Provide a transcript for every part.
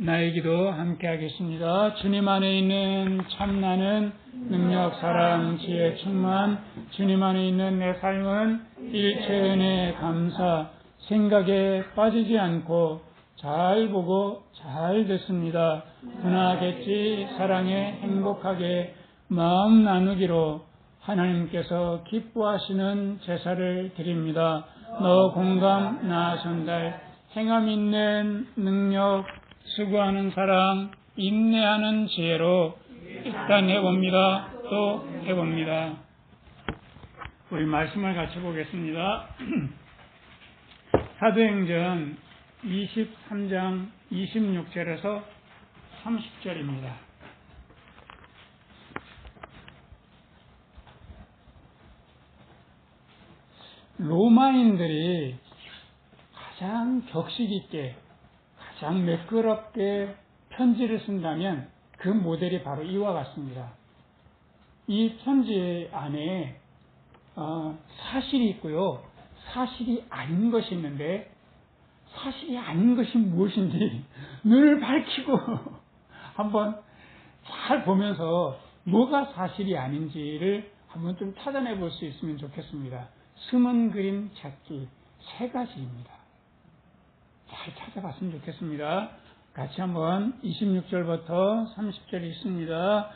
나의 기도 함께 하겠습니다. 주님 안에 있는 참나는 능력, 사랑, 지혜, 충만. 주님 안에 있는 내 삶은 일체 은혜, 감사, 생각에 빠지지 않고 잘 보고 잘 듣습니다. 분하겠지, 사랑에 행복하게 마음 나누기로 하나님께서 기뻐하시는 제사를 드립니다. 너 공감, 나 전달, 행함 있는 능력, 수고하는 사랑, 인내하는 지혜로 일단 해봅니다. 또 해봅니다. 우리 말씀을 같이 보겠습니다. 사도행전 23장 26절에서 30절입니다. 로마인들이 가장 격식 있게, 가장 매끄럽게 편지를 쓴다면 그 모델이 바로 이와 같습니다. 이 편지 안에 사실이 있고요, 사실이 아닌 것이 있는데, 사실이 아닌 것이 무엇인지 눈을 밝히고 한번 잘 보면서 뭐가 사실이 아닌지를 한번 좀 찾아내 볼 수 있으면 좋겠습니다. 숨은 그림 찾기 3가지입니다. 잘 찾아봤으면 좋겠습니다. 같이 한번 26절부터 30절 있습니다.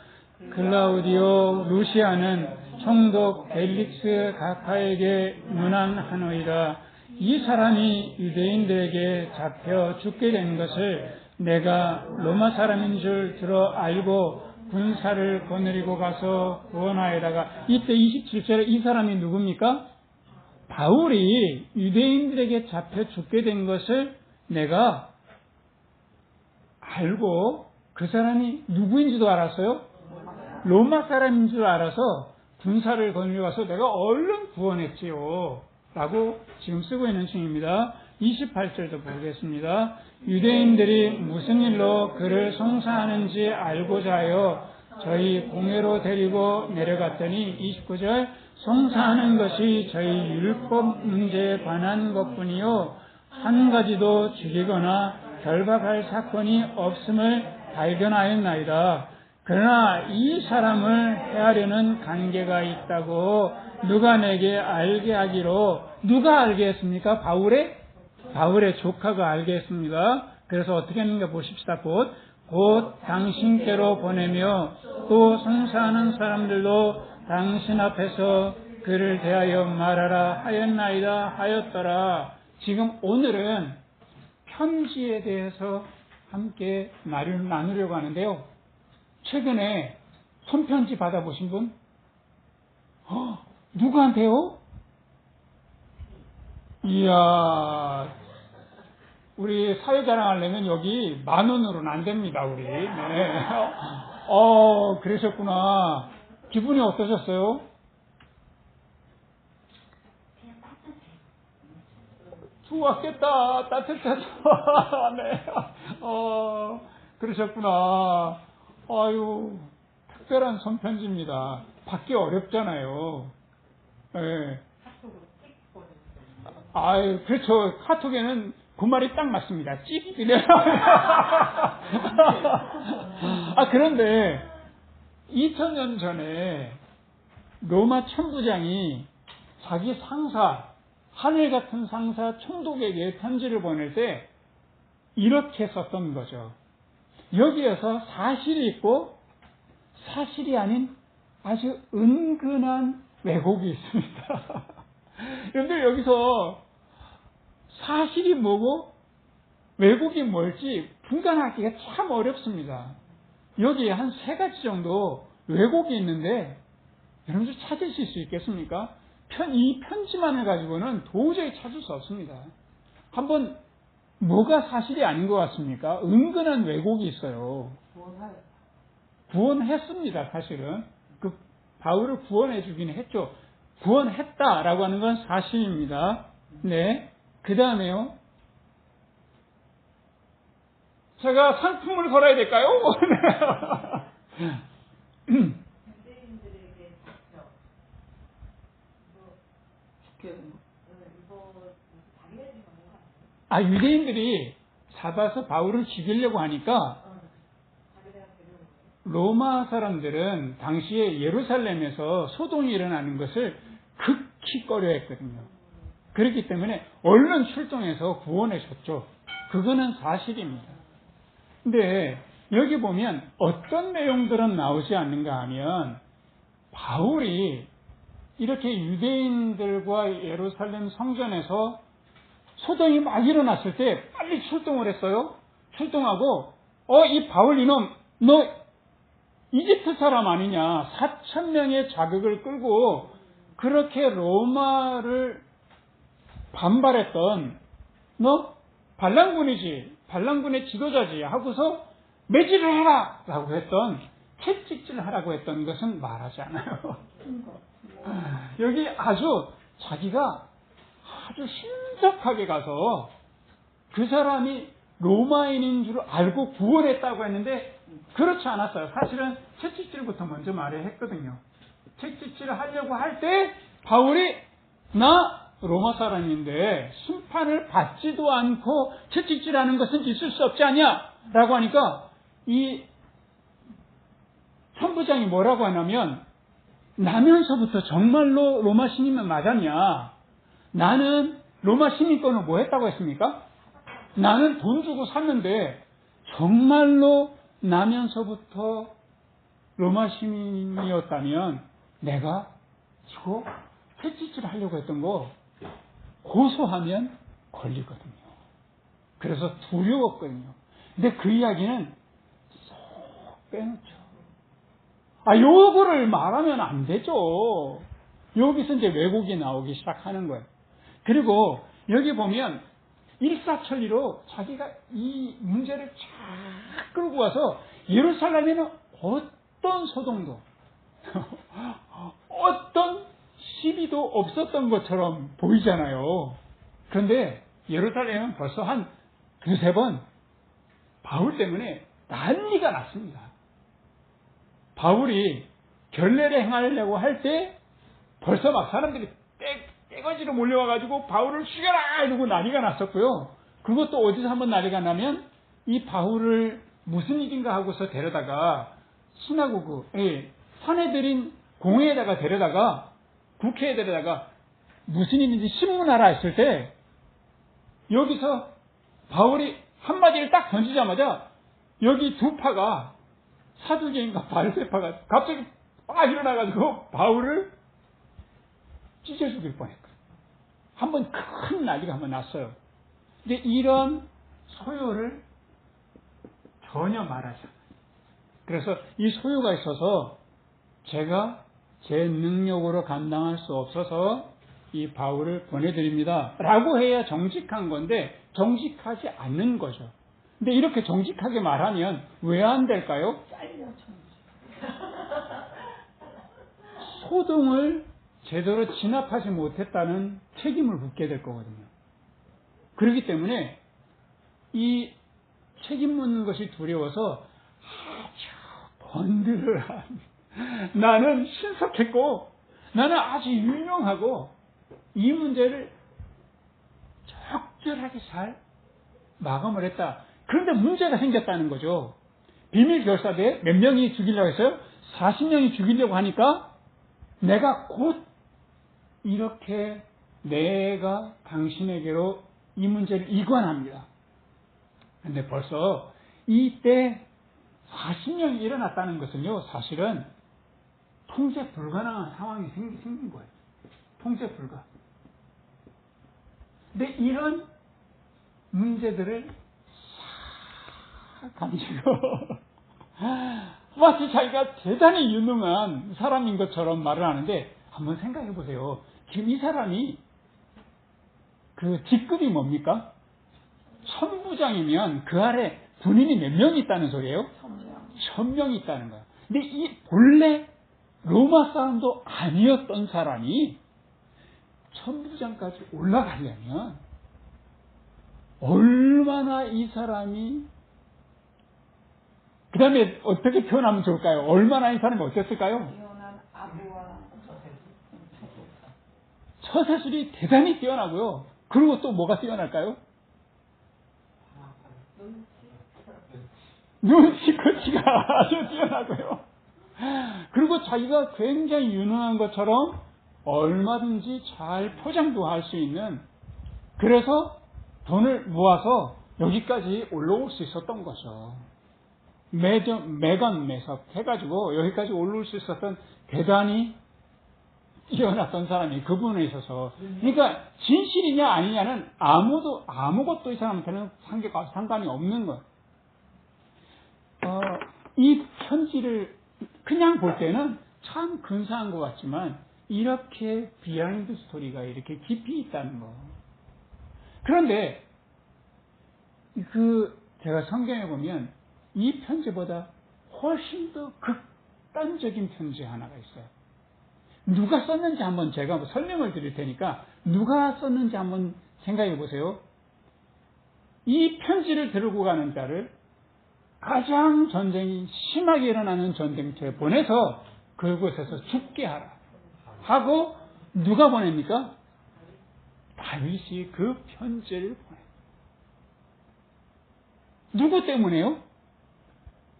클라우디오 루시아는 총독 벨릭스 각하에게 문안하노이다. 이 사람이 유대인들에게 잡혀 죽게 된 것을 내가 로마 사람인 줄 들어 알고 군사를 거느리고 가서 구원하여다가, 이때 27절에 이 사람이 누굽니까? 바울이 유대인들에게 잡혀 죽게 된 것을 내가 알고, 그 사람이 누구인지도 알았어요? 로마 사람인 줄 알아서 군사를 거느리고 가서 내가 얼른 구원했지요 라고 지금 쓰고 있는 중입니다. 28절도 보겠습니다. 유대인들이 무슨 일로 그를 송사하는지 알고자 하여 저희 공회로 데리고 내려갔더니, 29절, 송사하는 것이 저희 율법 문제에 관한 것뿐이요 한 가지도 죽이거나 결박할 사건이 없음을 발견하였나이다. 그러나 이 사람을 해하려는 관계가 있다고 누가 내게 알게 하기로. 누가 알게 했습니까? 바울의 조카가 알게 했습니다. 그래서 어떻게 했는가 보십시다. 곧 당신께로 보내며 또 송사하는 사람들도 당신 앞에서 그를 대하여 말하라 하였나이다 하였더라. 지금 오늘은 편지에 대해서 함께 말을 나누려고 하는데요. 최근에 손편지 받아보신 분? 누구한테요? 이야, 우리 사회자랑 하려면 여기 10,000원으로는 안 됩니다, 우리. 네. 그러셨구나. 기분이 어떠셨어요? 좋았겠다. 따뜻해서. 네. 그러셨구나. 아유, 특별한 손편지입니다. 받기 어렵잖아요. 네. 아유, 그렇죠. 카톡에는 그 말이 딱 맞습니다. 찍! 그런데 2000년 전에 로마 천부장이 자기 상사, 하늘 같은 상사 총독에게 편지를 보낼 때 이렇게 썼던 거죠. 여기에서 사실이 있고 사실이 아닌 아주 은근한 왜곡이 있습니다. 여러분들 여기서 사실이 뭐고 왜곡이 뭘지 분간하기가 참 어렵습니다. 여기에 한 3가지 정도 왜곡이 있는데 여러분들 찾으실 수 있겠습니까? 이 편지만을 가지고는 도저히 찾을 수 없습니다. 한번 뭐가 사실이 아닌 것 같습니까? 은근한 왜곡이 있어요. 구원했습니다. 사실은 그 바울을 구원해 주긴 했죠. 구원했다라고 하는 건 사실입니다. 네. 그 다음에요. 제가 상품을 걸어야 될까요? 유대인들이 잡아서 바울을 죽이려고 하니까 로마 사람들은 당시에 예루살렘에서 소동이 일어나는 것을 극히 꺼려했거든요. 그렇기 때문에 얼른 출동해서 구원해 줬죠. 그거는 사실입니다. 근데 여기 보면 어떤 내용들은 나오지 않는가 하면 바울이 이렇게 유대인들과 예루살렘 성전에서 소동이 막 일어났을 때 빨리 출동을 했어요. 출동하고 이 바울 이놈 너 이집트 사람 아니냐. 4,000명의 자극을 끌고 그렇게 로마를 반발했던 너 반란군이지. 반란군의 지도자지 하고서 매질을 해라 라고 했던 채찍질 하라고 했던 것은 말하지 않아요. 여기 아주 자기가 아주 신속하게 가서 그 사람이 로마인인 줄 알고 구원했다고 했는데 그렇지 않았어요. 사실은 채찍질부터 먼저 말했거든요. 채찍질을 하려고 할 때 바울이 나 로마 사람인데 심판을 받지도 않고 채찍질하는 것은 있을 수 없지 않냐 라고 하니까 이 천부장이 뭐라고 하냐면 나면서부터 정말로 로마 시민만 맞았냐. 나는 로마 시민권을 뭐 했다고 했습니까? 나는 돈 주고 샀는데 정말로 나면서부터 로마 시민이었다면 내가 이거 채찍질 하려고 했던 거 고소하면 걸리거든요. 그래서 두려웠거든요. 근데 그 이야기는 쏙 빼놓죠. 요거를 말하면 안 되죠. 여기서 이제 왜곡이 나오기 시작하는 거예요. 그리고 여기 보면 일사천리로 자기가 이 문제를 쫙 끌고 와서 예루살렘에는 어떤 소동도 어떤 시비도 없었던 것처럼 보이잖아요. 그런데 예루살렘은 벌써 한 두세 번 바울 때문에 난리가 났습니다. 바울이 결례를 행하려고 할 때 벌써 막 사람들이 떼거지로 몰려와가지고 바울을 죽여라 이러고 난리가 났었고요. 그것도 어디서 한번 난리가 나면 이 바울을 무슨 일인가 하고서 데려다가 시나고그 사내들인 공회에다가 데려다가 국회에 데려다가 무슨 일인지 신문하라 했을 때 여기서 바울이 한마디를 딱 던지자마자 여기 두 파가 사두개인가 바르세파가 갑자기 막 일어나가지고 바울을 찢어 죽일 뻔했거든요. 한번 큰 난리가 한번 났어요. 근데 이런 소요를 전혀 말하지 않아요. 그래서 이 소요가 있어서 제가 제 능력으로 감당할 수 없어서 이 바울을 보내드립니다. 라고 해야 정직한 건데 정직하지 않는 거죠. 근데 이렇게 정직하게 말하면 왜 안 될까요? 소동을 제대로 진압하지 못했다는 책임을 묻게 될 거거든요. 그렇기 때문에 이 책임 묻는 것이 두려워서 아주 번들을 나는 신속했고 나는 아주 유명하고 이 문제를 적절하게 잘 마감을 했다. 그런데 문제가 생겼다는 거죠. 비밀 결사대 몇 명이 죽이려고 했어요? 40명이 죽이려고 하니까 내가 곧 이렇게 내가 당신에게로 이 문제를 이관합니다. 근데 벌써 이때 40명이 일어났다는 것은요, 사실은 통제 불가능한 상황이 생긴 거예요. 통제 불가. 근데 이런 문제들을 싹 가지고 마치 자기가 대단히 유능한 사람인 것처럼 말을 하는데 한번 생각해 보세요. 지금 이 사람이 그 직급이 뭡니까? 천부장이면 그 아래 군인이 몇 명이 있다는 소리예요? 1000명이 있다는 거예요. 근데 이 본래 로마 사람도 아니었던 사람이 천부장까지 올라가려면 얼마나 이 사람이 그 다음에 어떻게 표현하면 좋을까요? 얼마나 이 사람이 어땠을까요? 처세술이 대단히 뛰어나고요. 그리고 또 뭐가 뛰어날까요? 눈치코치가 아주 뛰어나고요. 그리고 자기가 굉장히 유능한 것처럼 얼마든지 잘 포장도 할 수 있는, 그래서 돈을 모아서 여기까지 올라올 수 있었던 거죠. 매건 매석 해가지고 여기까지 올라올 수 있었던 대단히 뛰어났던 사람이 그분에 있어서, 그러니까 진실이냐 아니냐는 아무것도 이 사람한테는 상관이 없는 거예요. 이 편지를 그냥 볼 때는 참 근사한 것 같지만 이렇게 비하인드 스토리가 이렇게 깊이 있다는 거. 그런데 제가 성경에 보면 이 편지보다 훨씬 더 극단적인 편지 하나가 있어요. 누가 썼는지 한번 제가 설명을 드릴 테니까 누가 썼는지 한번 생각해 보세요. 이 편지를 들고 가는 자를 가장 전쟁이 심하게 일어나는 전쟁터에 보내서 그곳에서 죽게 하라 하고, 누가 보냅니까? 다윗이 그 편지를 보내. 누구 때문에요?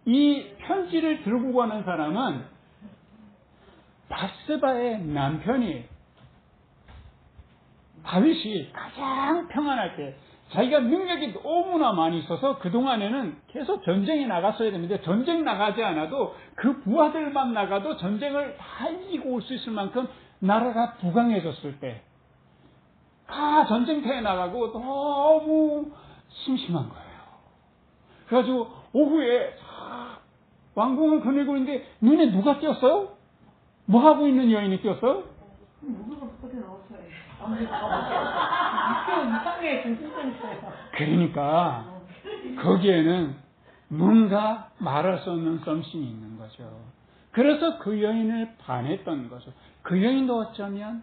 이 편지를 들고 가는 사람은 바스바의 남편이에요. 다윗이 가장 평안할 때, 자기가 능력이 너무나 많이 있어서 그동안에는 계속 전쟁에 나갔어야 되는데, 전쟁 나가지 않아도 그 부하들만 나가도 전쟁을 다 이기고 올 수 있을 만큼 나라가 부강해졌을 때, 다 전쟁터에 나가고 너무 심심한 거예요. 그래가지고 오후에 왕궁을 거닐고 있는데 눈에 누가 띄었어요? 뭐 하고 있는 여인이 띄었어요? 그러니까 거기에는 뭔가 말할 수 없는 썸씽이 있는 거죠. 그래서 그 여인을 반했던 거죠. 그 여인도 어쩌면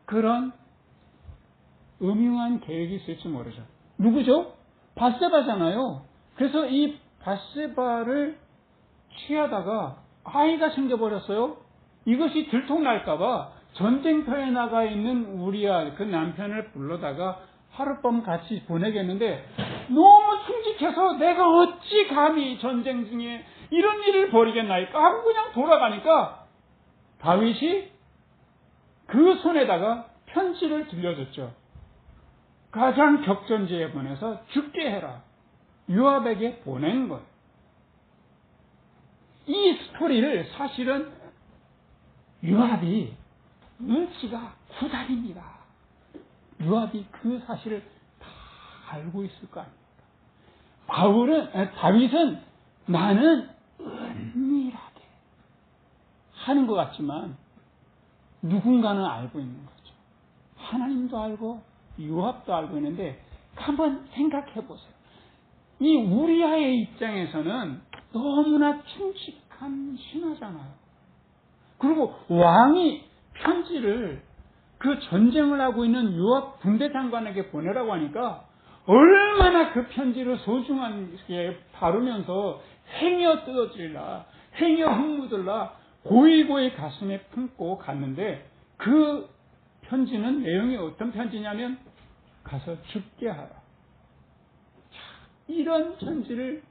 그런 음흉한 계획이 있을지 모르죠. 누구죠? 바세바잖아요. 그래서 이 바세바를 취하다가 아이가 생겨버렸어요. 이것이 들통날까봐 전쟁터에 나가 있는 우리야 그 남편을 불러다가 하룻밤 같이 보내겠는데, 너무 충직해서 내가 어찌 감히 전쟁 중에 이런 일을 벌이겠나이까 하고 그냥 돌아가니까 다윗이 그 손에다가 편지를 들려줬죠. 가장 격전지에 보내서 죽게 해라. 요압에게 보낸 거예요. 이 스토리를 사실은 요압이 눈치가 구달입니다. 요압이 그 사실을 다 알고 있을 거 아닙니까? 다윗은 나는 은밀하게 하는 것 같지만 누군가는 알고 있는 거죠. 하나님도 알고 요압도 알고 있는데, 한번 생각해 보세요. 이 우리아의 입장에서는 너무나 충직한 신하잖아요. 그리고 왕이 편지를 그 전쟁을 하고 있는 요압 군대 장관에게 보내라고 하니까 얼마나 그 편지를 소중하게 다루면서 행여 뜯어질라, 행여 흙묻을라 고이고이 가슴에 품고 갔는데, 그 편지는 내용이 어떤 편지냐면 가서 죽게 하라. 이런 편지를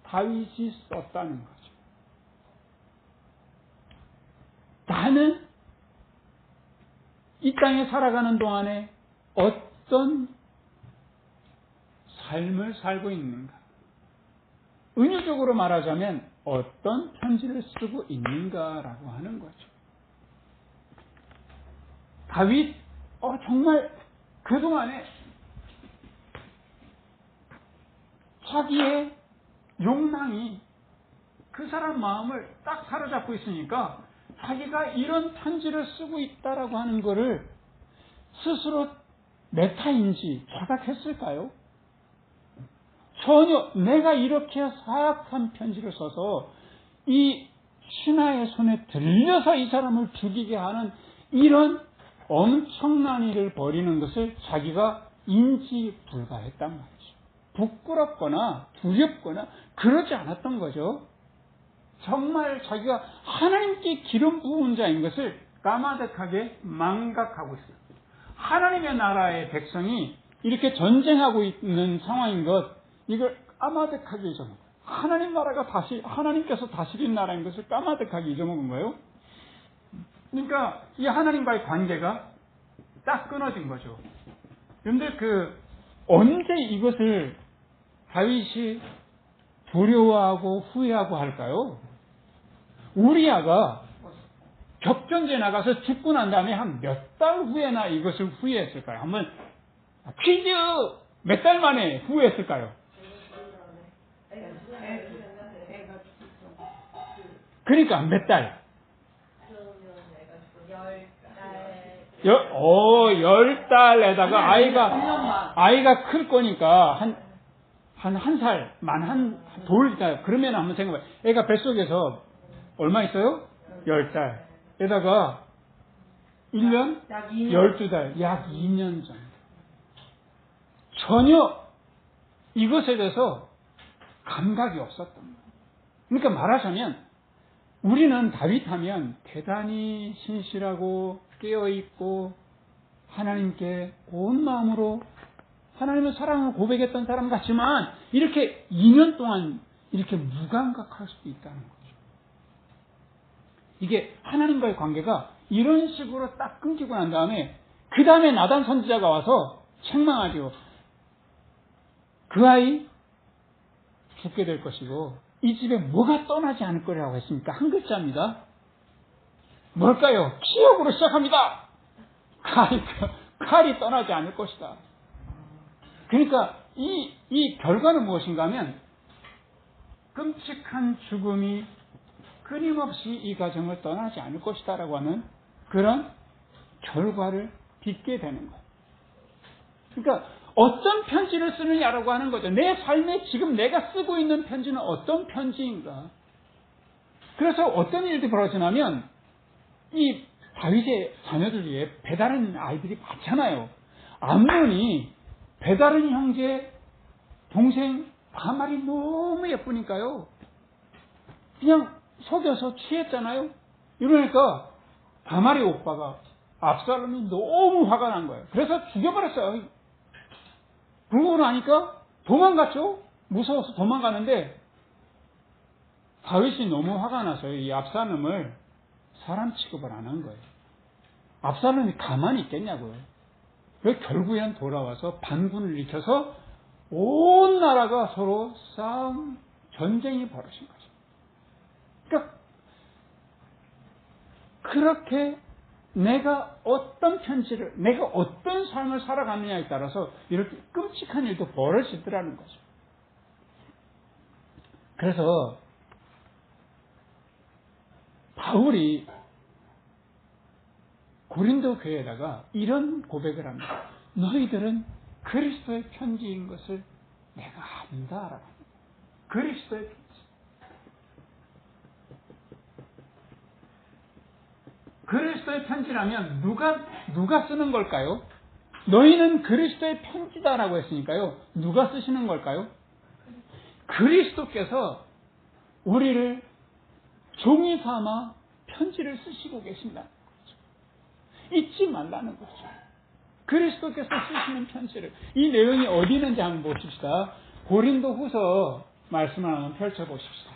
다윗이 썼다는 거죠. 나는 이 땅에 살아가는 동안에 어떤 삶을 살고 있는가? 은유적으로 말하자면 어떤 편지를 쓰고 있는가라고 하는 거죠. 다윗 정말 그동안에 자기의 욕망이 그 사람 마음을 딱 사로잡고 있으니까 자기가 이런 편지를 쓰고 있다라고 하는 것을 스스로 메타인지 자각했을까요? 전혀. 내가 이렇게 사악한 편지를 써서 이 신하의 손에 들려서 이 사람을 죽이게 하는 이런 엄청난 일을 벌이는 것을 자기가 인지 불가했단 말이죠. 부끄럽거나 두렵거나 그러지 않았던 거죠. 정말 자기가 하나님께 기름 부은 자인 것을 까마득하게 망각하고 있어요. 하나님의 나라의 백성이 이렇게 전쟁하고 있는 상황인 것, 이걸 까마득하게 잊어먹은 거예요. 하나님께서 다스린 나라인 것을 까마득하게 잊어먹은 거예요. 그러니까 이 하나님과의 관계가 딱 끊어진 거죠. 그런데 언제 이것을 다윗이 두려워하고 후회하고 할까요? 우리아가 격전지에 나가서 죽고 난 다음에 한 몇 달 후에나 이것을 후회했을까요? 한번 퀴즈! 몇 달 만에 후회했을까요? 그러니까 몇 달? 10달에다가 아이가 클 거니까 한 살, 그러면 한번 생각해봐요. 애가 뱃속에서 얼마 있어요? 10달에다가 1년? 12달. 약 2년 정도. 전혀 이것에 대해서 감각이 없었던 거예요. 그러니까 말하자면 우리는 다윗 하면 대단히 신실하고 깨어있고 하나님께 온 마음으로 하나님의 사랑을 고백했던 사람 같지만 이렇게 2년 동안 이렇게 무감각할 수도 있다는 거죠. 이게 하나님과의 관계가 이런 식으로 딱 끊기고 난 다음에 그 다음에 나단 선지자가 와서 책망하죠. 그 아이 죽게 될 것이고 이 집에 뭐가 떠나지 않을 거라고 했습니까? 한 글자입니다. 뭘까요? 기억으로 시작합니다. 칼이 떠나지 않을 것이다. 그러니까 이 결과는 무엇인가 하면 끔찍한 죽음이 끊임없이 이 가정을 떠나지 않을 것이다라고 하는 그런 결과를 빚게 되는 거예요. 그러니까 어떤 편지를 쓰느냐라고 하는 거죠. 내 삶에 지금 내가 쓰고 있는 편지는 어떤 편지인가. 그래서 어떤 일들이 벌어지냐면 이 다윗의 자녀들 중에 배다른 아이들이 많잖아요. 암논이 배다른 형제 동생 다말이 너무 예쁘니까요. 그냥 속여서 취했잖아요. 이러니까 다말의 오빠가 압살롬이 너무 화가 난 거예요. 그래서 죽여버렸어요. 그러고 나니까 도망갔죠. 무서워서 도망가는데 다윗이 너무 화가 나서 이 압살롬을 사람 취급을 안 한 거예요. 압살롬이 가만히 있겠냐고요. 그래서 결국엔 돌아와서 반군을 일으켜서 온 나라가 서로 싸움, 전쟁이 벌어진 거죠. 그러니까 그렇게 내가 어떤 편지를, 내가 어떤 삶을 살아가느냐에 따라서 이렇게 끔찍한 일도 벌어지더라는 거죠. 그래서 바울이 고린도 교회에다가 이런 고백을 합니다. 너희들은 그리스도의 편지인 것을 내가 안다라고. 그리스도의 편지. 그리스도의 편지라면 누가 쓰는 걸까요? 너희는 그리스도의 편지다라고 했으니까요. 누가 쓰시는 걸까요? 그리스도께서 우리를 종이 삼아 편지를 쓰시고 계신다는 거죠. 잊지 말라는 거죠. 그리스도께서 쓰시는 편지를. 이 내용이 어디 있는지 한번 보십시다. 고린도 후서 말씀을 한번 펼쳐보십시다.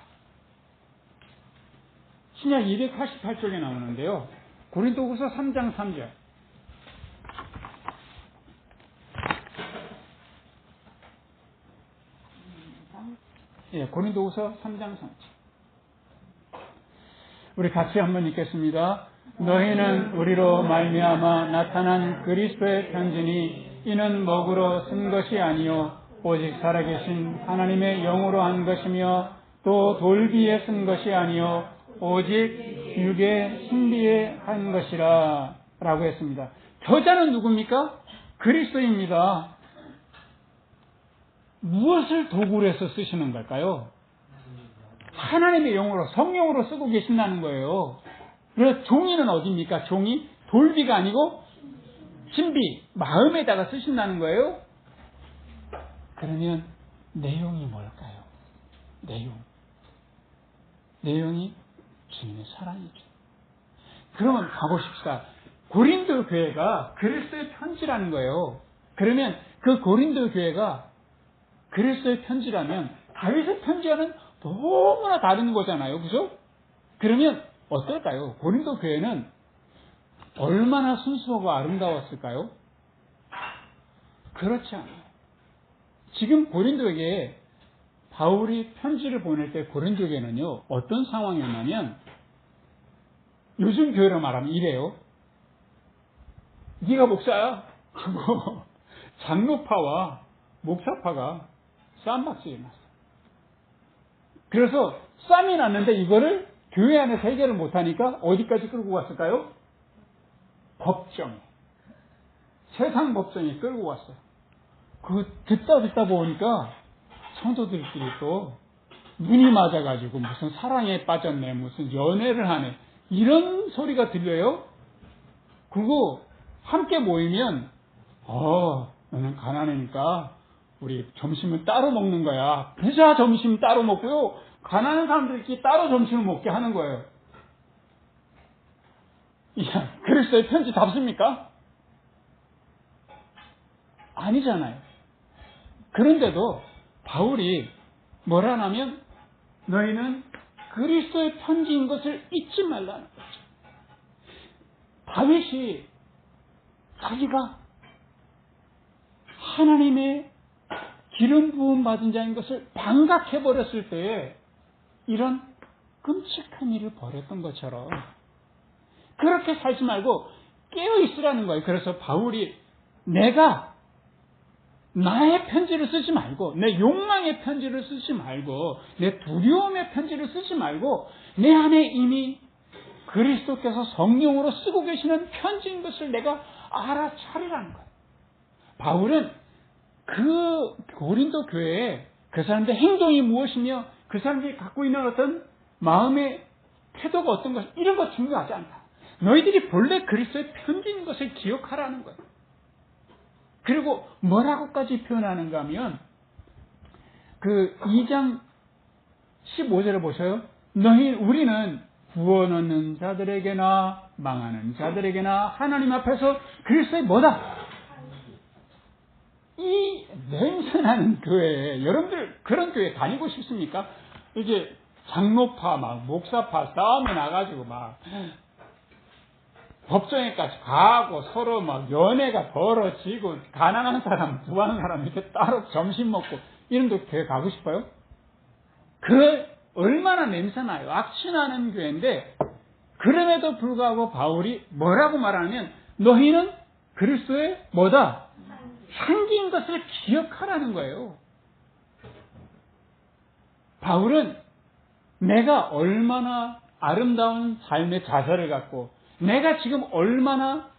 신약 288쪽에 나오는데요. 고린도 후서 3장 3절. 예, 고린도 후서 3장 3절. 우리 같이 한번 읽겠습니다. 너희는 우리로 말미암아 나타난 그리스도의 편지니 이는 먹으로 쓴 것이 아니요 오직 살아계신 하나님의 영으로 한 것이며 또 돌비에 쓴 것이 아니요 오직 육의 신비에 한 것이라 라고 했습니다. 저자는 누굽니까? 그리스도입니다. 무엇을 도구로 해서 쓰시는 걸까요? 하나님의 영으로, 성령으로 쓰고 계신다는 거예요. 그래서 종이는 어디입니까? 종이 돌비가 아니고 신비, 마음에다가 쓰신다는 거예요. 그러면 내용이 뭘까요? 내용이 주님의 사랑이죠. 그러면 가보십시다. 고린도 교회가 그리스도의 편지라는 거예요. 그러면 그 고린도 교회가 그리스도의 편지라면 다윗의 편지와는 너무나 다른 거잖아요. 그죠? 그러면 어떨까요? 고린도 교회는 얼마나 순수하고 아름다웠을까요? 그렇지 않아요. 지금 고린도에게 바울이 편지를 보낼 때 고린도에게는요, 어떤 상황이었냐면, 요즘 교회로 말하면 이래요. 네가 목사야? 하고 장로파와 목사파가 쌈박질이 났어요. 그래서 쌈이 났는데 이거를 교회 안에서 해결을 못하니까 어디까지 끌고 갔을까요? 법정. 세상 법정에 끌고 갔어요. 그 듣다 보니까 성도들끼리 또 눈이 맞아가지고 무슨 사랑에 빠졌네, 무슨 연애를 하네, 이런 소리가 들려요. 그거 함께 모이면 너는 가난하니까 우리 점심은 따로 먹는 거야. 부자 점심 따로 먹고요, 가난한 사람들끼리 따로 점심을 먹게 하는 거예요. 야, 그리스도의 편지 답습니까? 아니잖아요. 그런데도 바울이 뭐라냐면 너희는 그리스도의 편지인 것을 잊지 말라는 거죠. 다윗이 자기가 하나님의 기름 부음 받은 자인 것을 반각해버렸을 때에 이런 끔찍한 일을 벌였던 것처럼 그렇게 살지 말고 깨어있으라는 거예요. 그래서 바울이 내가 나의 편지를 쓰지 말고, 내 욕망의 편지를 쓰지 말고, 내 두려움의 편지를 쓰지 말고, 내 안에 이미 그리스도께서 성령으로 쓰고 계시는 편지인 것을 내가 알아차리라는 거예요. 바울은 그 고린도 교회에 그 사람들의 행동이 무엇이며 그 사람들이 갖고 있는 어떤 마음의 태도가 어떤 것, 이런 거 중요하지 않다. 너희들이 본래 그리스도의 편지인 것을 기억하라는 거예요. 그리고 뭐라고까지 표현하는가 하면 그 2장 15절을 보셔요. 우리는 구원 얻는 자들에게나 망하는 자들에게나 하나님 앞에서 그리스도의 뭐다? 이 냄새나는 교회에 여러분들 그런 교회 다니고 싶습니까? 이게 장로파 막 목사파 싸움이 나가지고 막 법정에까지 가고 서로 막 연애가 벌어지고 가난한 사람, 부한 사람 이렇게 따로 점심 먹고 이런 데 교회 가고 싶어요? 그 얼마나 냄새나요. 악취나는 교회인데 그럼에도 불구하고 바울이 뭐라고 말하면 너희는 그리스도의 뭐다? 향기인 것을 기억하라는 거예요. 바울은 내가 얼마나 아름다운 삶의 자세를 갖고 내가 지금 얼마나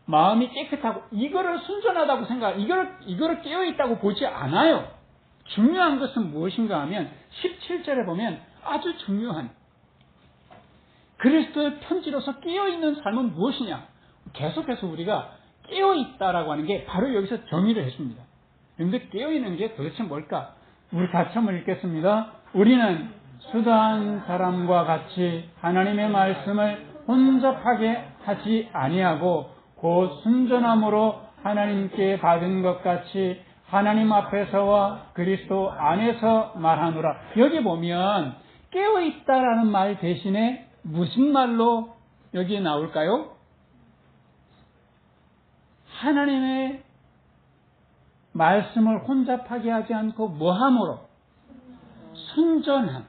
마음이 깨끗하고 이거를 순전하다고 이거를 깨어있다고 보지 않아요. 중요한 것은 무엇인가 하면 17절에 보면 아주 중요한 그리스도의 편지로서 깨어있는 삶은 무엇이냐. 계속해서 우리가 깨어있다라고 하는 게 바로 여기서 정의를 해줍니다. 그런데 깨어있는 게 도대체 뭘까? 우리 같이 한번 읽겠습니다. 우리는 수다한 사람과 같이 하나님의 말씀을 혼잡하게 하지 아니하고 곧 순전함으로 하나님께 받은 것 같이 하나님 앞에서와 그리스도 안에서 말하노라. 여기 보면 깨어있다라는 말 대신에 무슨 말로 여기에 나올까요? 하나님의 말씀을 혼잡하게 하지 않고 뭐함으로? 순전함.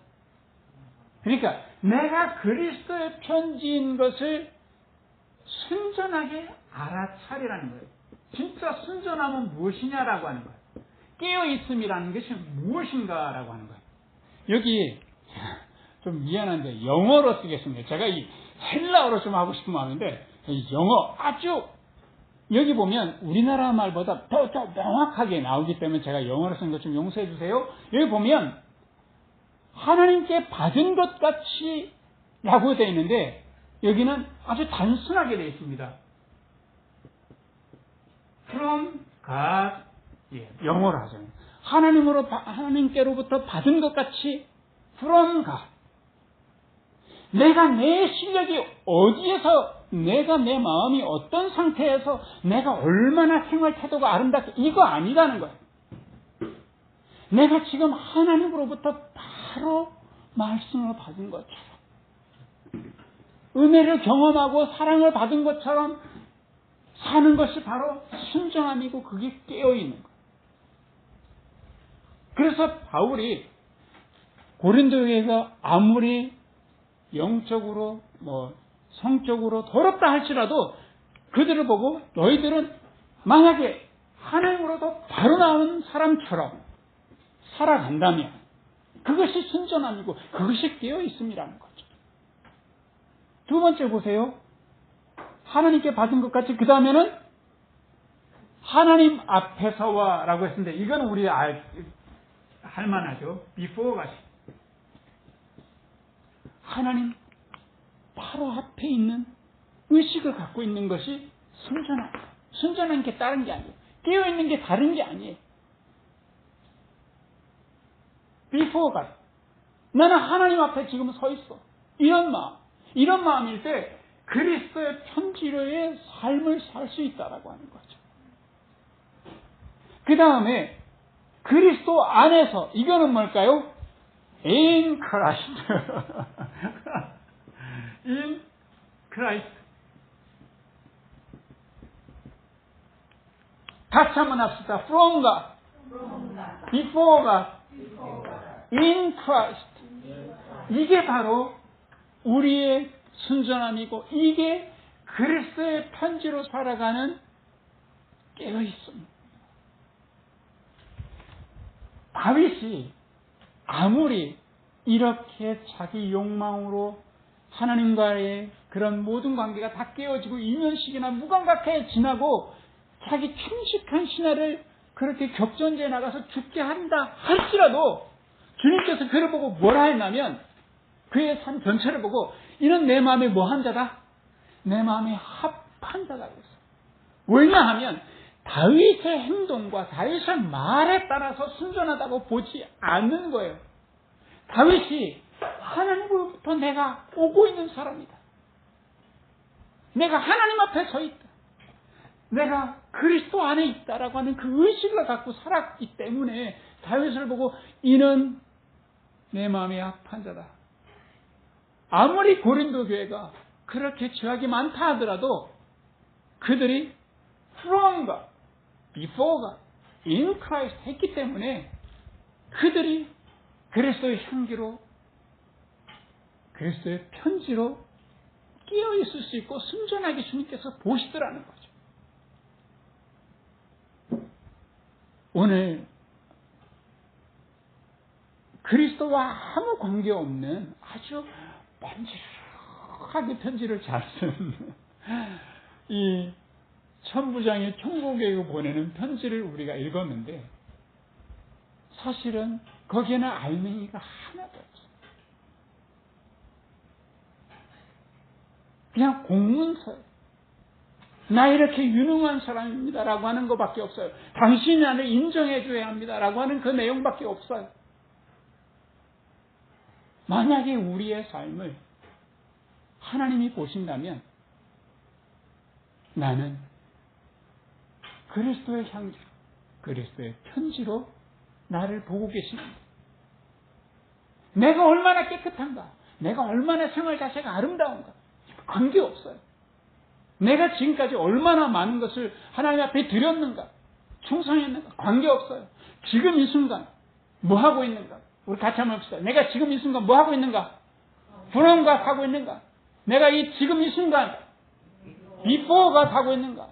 그러니까 내가 그리스도의 편지인 것을 순전하게 알아차리라는 거예요. 진짜 순전함은 무엇이냐라고 하는 거예요. 깨어있음이라는 것이 무엇인가라고 하는 거예요. 여기 좀 미안한데 영어로 쓰겠습니다. 제가 이 헬라어로 좀 하고 싶은 마음인데 영어 아주 여기 보면 우리나라 말보다 더 명확하게 나오기 때문에 제가 영어로 쓴 것 좀 용서해 주세요. 여기 보면 하나님께 받은 것 같이 라고 되어 있는데 여기는 아주 단순하게 되어 있습니다. From God, 영어로 하죠. 하나님께로부터 받은 것 같이 From God. 내가 내 실력이 어디에서, 내가 내 마음이 어떤 상태에서 내가 얼마나 생활 태도가 아름답게, 이거 아니라는 거예요. 내가 지금 하나님으로부터 바로 말씀을 받은 것처럼, 은혜를 경험하고 사랑을 받은 것처럼 사는 것이 바로 순전함이고 그게 깨어있는 거예요. 그래서 바울이 고린도 교회가 아무리 영적으로 성적으로 더럽다 할지라도 그들을 보고 너희들은 만약에 하나님으로부터 바로 나온 사람처럼 살아간다면 그것이 순전함이고 그것이 깨어있음이라는 거죠. 두 번째 보세요. 하나님께 받은 것 같이 그 다음에는 하나님 앞에서와 라고 했는데 이건 우리 할만하죠. before가 하나님 바로 앞에 있는 의식을 갖고 있는 것이 순전함. 순전한 게 다른 게 아니에요. 깨어있는 게 다른 게 아니에요. before가 나는 하나님 앞에 지금 서 있어. 이런 마음일 때 그리스도의 편지로의 삶을 살 수 있다라고 하는 거죠. 그 다음에 그리스도 안에서 이거는 뭘까요? In Christ. In Christ. 같이 한번 합시다. From God. Before God. In Christ. 이게 바로 우리의 순전함이고 이게 그리스도의 편지로 살아가는 깨어있습니다. 다윗이 아무리 이렇게 자기 욕망으로 하나님과의 그런 모든 관계가 다 깨어지고 2년씩이나 무감각하게 지나고 자기 충직한 신하를 그렇게 격전지에 나가서 죽게 한다 할지라도 주님께서 그를 보고 뭐라 했냐면 그의 삶 전체를 보고 이는 내 마음에 뭐한 자다? 내 마음에 합한 자다 그랬어요. 왜냐하면 다윗의 행동과 다윗의 말에 따라서 순전하다고 보지 않는 거예요. 다윗이 하나님으로부터 내가 오고 있는 사람이다. 내가 하나님 앞에 서 있다. 내가 그리스도 안에 있다라고 하는 그 의식을 갖고 살았기 때문에 다윗을 보고 이는 내 마음에 합한 자다. 아무리 고린도 교회가 그렇게 죄악이 많다 하더라도 그들이 from God, before God, in Christ 했기 때문에 그들이 그리스도의 향기로 그리스도의 편지로 깨어있을 수 있고 순전하게 주님께서 보시더라는 거죠. 오늘 그리스도와 아무 관계없는 아주 번지르하게 편지를 잘 쓴 이 천부장이 총국에게 보내는 편지를 우리가 읽었는데 사실은 거기에는 알맹이가 하나도 없어요. 그냥 공문서예요. 나 이렇게 유능한 사람입니다라고 하는 것밖에 없어요. 당신이 나를 인정해줘야 합니다라고 하는 그 내용밖에 없어요. 만약에 우리의 삶을 하나님이 보신다면 나는 그리스도의 향기, 그리스도의 편지로 나를 보고 계십니다. 내가 얼마나 깨끗한가, 내가 얼마나 생활 자체가 아름다운가 관계없어요. 내가 지금까지 얼마나 많은 것을 하나님 앞에 드렸는가, 충성했는가 관계없어요. 지금 이 순간 뭐 하고 있는가, 우리 같이 한번 봅시다. 내가 지금 이 순간 뭐 하고 있는가, 불안과 하고 있는가, 내가 지금 이 순간 before가 하고 있는가,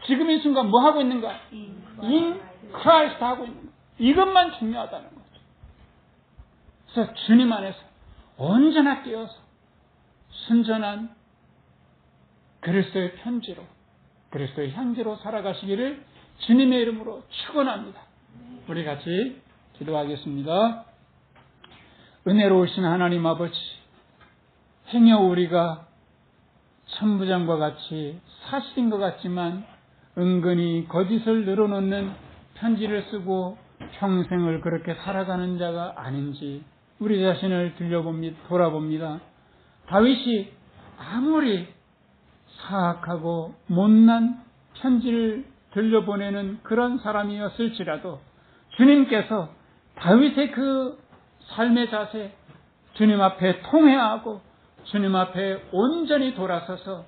지금 이 순간 뭐 하고 있는가, in Christ 하고 있는가. 이것만 중요하다는 거죠. 그래서 주님 안에서 언제나 깨어서 순전한 그리스도의 편지로, 그리스도의 향기로 살아가시기를 주님의 이름으로 축원합니다. 우리 같이 기도하겠습니다. 은혜로우신 하나님 아버지, 행여 우리가 천부장과 같이 사실인 것 같지만 은근히 거짓을 늘어놓는 편지를 쓰고 평생을 그렇게 살아가는 자가 아닌지 우리 자신을 돌아봅니다. 다윗이 아무리 사악하고 못난 편지를 들려보내는 그런 사람이었을지라도 주님께서 다윗의 그 삶의 자세, 주님 앞에 통회하고 주님 앞에 온전히 돌아서서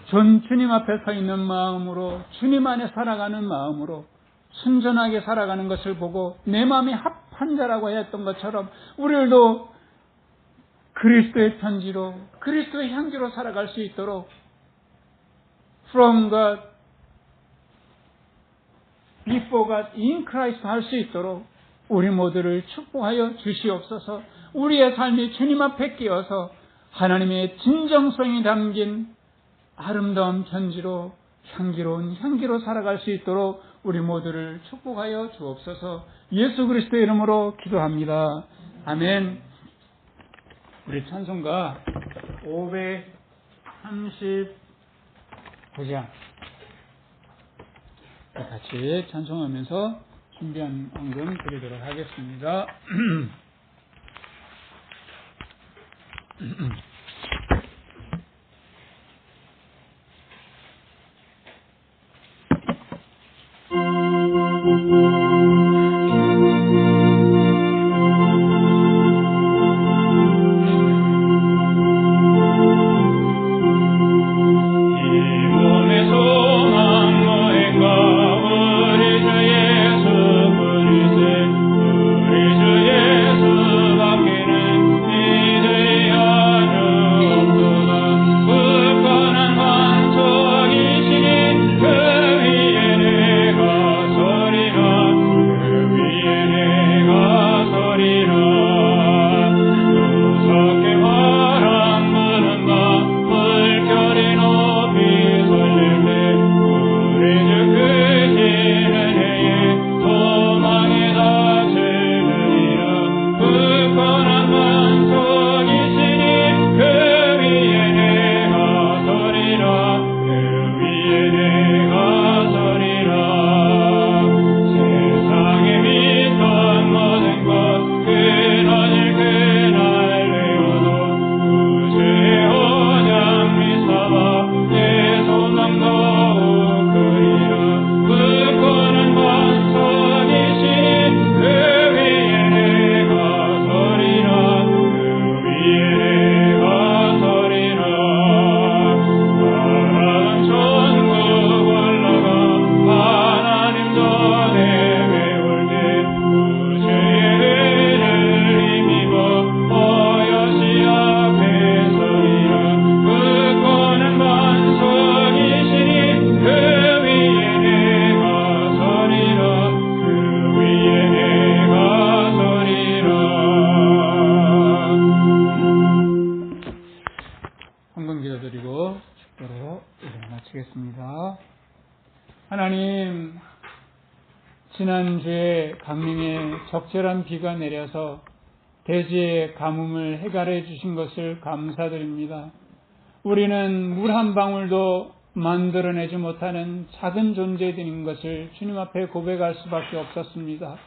주님 앞에 서 있는 마음으로, 주님 안에 살아가는 마음으로 순전하게 살아가는 것을 보고 내 마음이 합한 자라고 했던 것처럼 우리들도 그리스도의 편지로, 그리스도의 향기로 살아갈 수 있도록 From God, Before God, in Christ 할 수 있도록 우리 모두를 축복하여 주시옵소서. 우리의 삶이 주님 앞에 끼어서 하나님의 진정성이 담긴 아름다운 편지로, 향기로운 향기로 살아갈 수 있도록 우리 모두를 축복하여 주옵소서. 예수 그리스도의 이름으로 기도합니다. 아멘. 우리 찬송가 539장 같이 찬송하면서 준비한 헌금 드리도록 하겠습니다. 하나님, 지난주에 강릉에 적절한 비가 내려서 대지의 가뭄을 해결해 주신 것을 감사드립니다. 우리는 물 한 방울도 만들어내지 못하는 작은 존재들인 것을 주님 앞에 고백할 수밖에 없었습니다.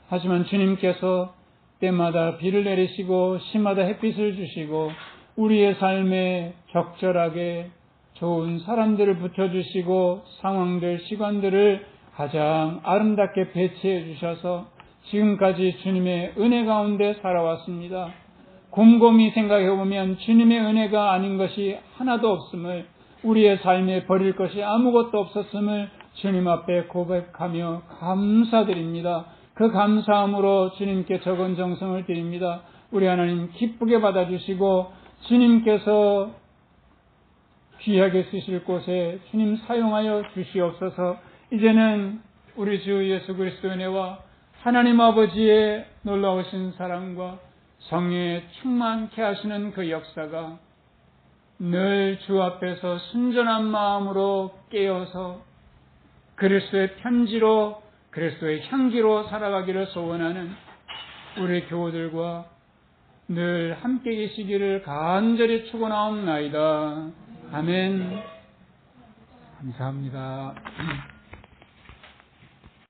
하지만 주님께서 때마다 비를 내리시고 시마다 햇빛을 주시고 우리의 삶에 적절하게 좋은 사람들을 붙여주시고 상황들, 시간들을 가장 아름답게 배치해 주셔서 지금까지 주님의 은혜 가운데 살아왔습니다. 곰곰이 생각해 보면 주님의 은혜가 아닌 것이 하나도 없음을, 우리의 삶에 버릴 것이 아무것도 없었음을 주님 앞에 고백하며 감사드립니다. 그 감사함으로 주님께 적은 정성을 드립니다. 우리 하나님 기쁘게 받아주시고 주님께서 귀하게 쓰실 곳에 주님 사용하여 주시옵소서. 이제는 우리 주 예수 그리스도의 은혜와 하나님 아버지의 놀라우신 사랑과 성령의 충만케 하시는 그 역사가 늘 주 앞에서 순전한 마음으로 깨어서 그리스도의 편지로, 그리스도의 향기로 살아가기를 소원하는 우리 교우들과 늘 함께 계시기를 간절히 축원하옵나이다. 아멘. 감사합니다.